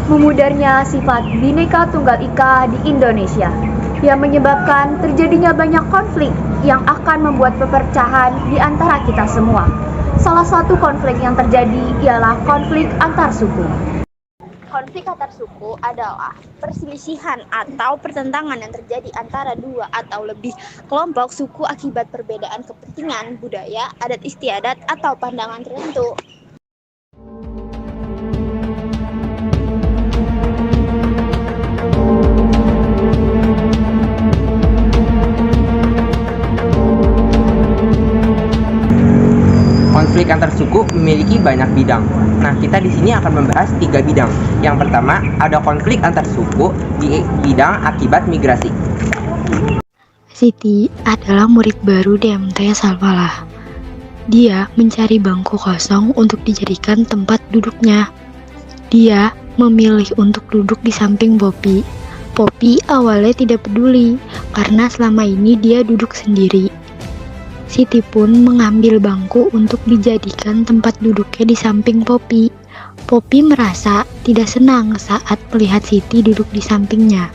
memudarnya sifat Bhinneka Tunggal Ika di Indonesia yang menyebabkan terjadinya banyak konflik yang akan membuat perpecahan di antara kita semua. Salah satu konflik yang terjadi ialah konflik antar suku. Konflik antar suku adalah perselisihan atau pertentangan yang terjadi antara dua atau lebih kelompok suku akibat perbedaan kepentingan, budaya, adat istiadat, atau pandangan tertentu. Konflik antar suku memiliki banyak bidang. Nah, kita di sini akan membahas 3 bidang. Yang pertama, ada konflik antar suku di bidang akibat migrasi. Siti adalah murid baru di MT Salvalah. Dia mencari bangku kosong untuk dijadikan tempat duduknya. Dia memilih untuk duduk di samping Poppy. Poppy awalnya tidak peduli karena selama ini dia duduk sendiri. Siti pun mengambil bangku untuk dijadikan tempat duduknya di samping Poppy. Poppy merasa tidak senang saat melihat Siti duduk di sampingnya.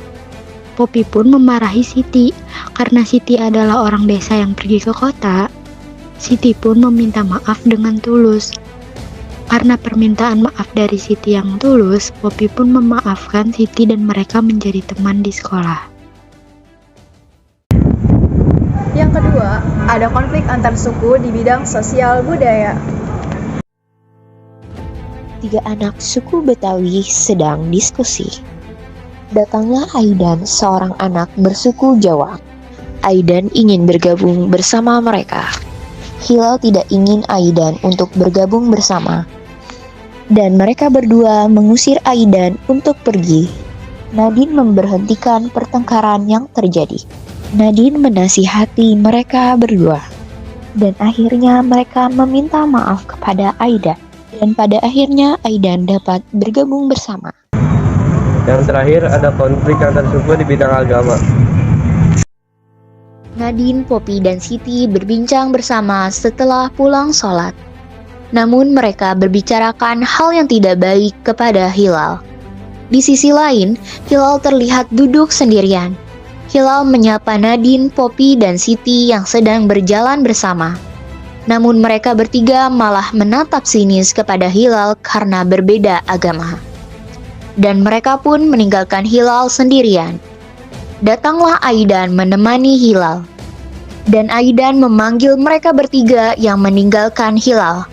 Poppy pun memarahi Siti karena Siti adalah orang desa yang pergi ke kota. Siti pun meminta maaf dengan tulus. Karena permintaan maaf dari Siti yang tulus, Poppy pun memaafkan Siti dan mereka menjadi teman di sekolah. Yang kedua, ada konflik antar suku di bidang sosial budaya. 3 anak suku Betawi sedang diskusi. Datanglah Aidan, seorang anak bersuku Jawa. Aidan ingin bergabung bersama mereka. Hilal tidak ingin Aidan untuk bergabung bersama. Dan mereka berdua mengusir Aidan untuk pergi. Nadine memberhentikan pertengkaran yang terjadi. Nadine menasihati mereka berdua. Dan akhirnya mereka meminta maaf kepada Aidan. Dan pada akhirnya Aidan dapat bergabung bersama. Yang terakhir ada konflik antar suku di bidang agama. Nadine, Poppy, dan Siti berbincang bersama setelah pulang sholat. Namun mereka berbicarakan hal yang tidak baik kepada Hilal. Di sisi lain, Hilal terlihat duduk sendirian. Hilal menyapa Nadine, Poppy, dan Siti yang sedang berjalan bersama. Namun mereka bertiga malah menatap sinis kepada Hilal karena berbeda agama. Dan mereka pun meninggalkan Hilal sendirian. Datanglah Aidan menemani Hilal. Dan Aidan memanggil mereka bertiga yang meninggalkan Hilal.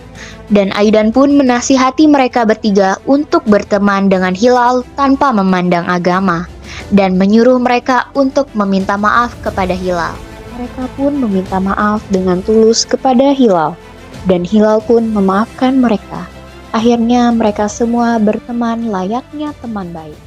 Dan Aidan pun menasihati mereka bertiga untuk berteman dengan Hilal tanpa memandang agama. Dan menyuruh mereka untuk meminta maaf kepada Hilal. Mereka pun meminta maaf dengan tulus kepada Hilal. Dan Hilal pun memaafkan mereka. Akhirnya mereka semua berteman layaknya teman baik.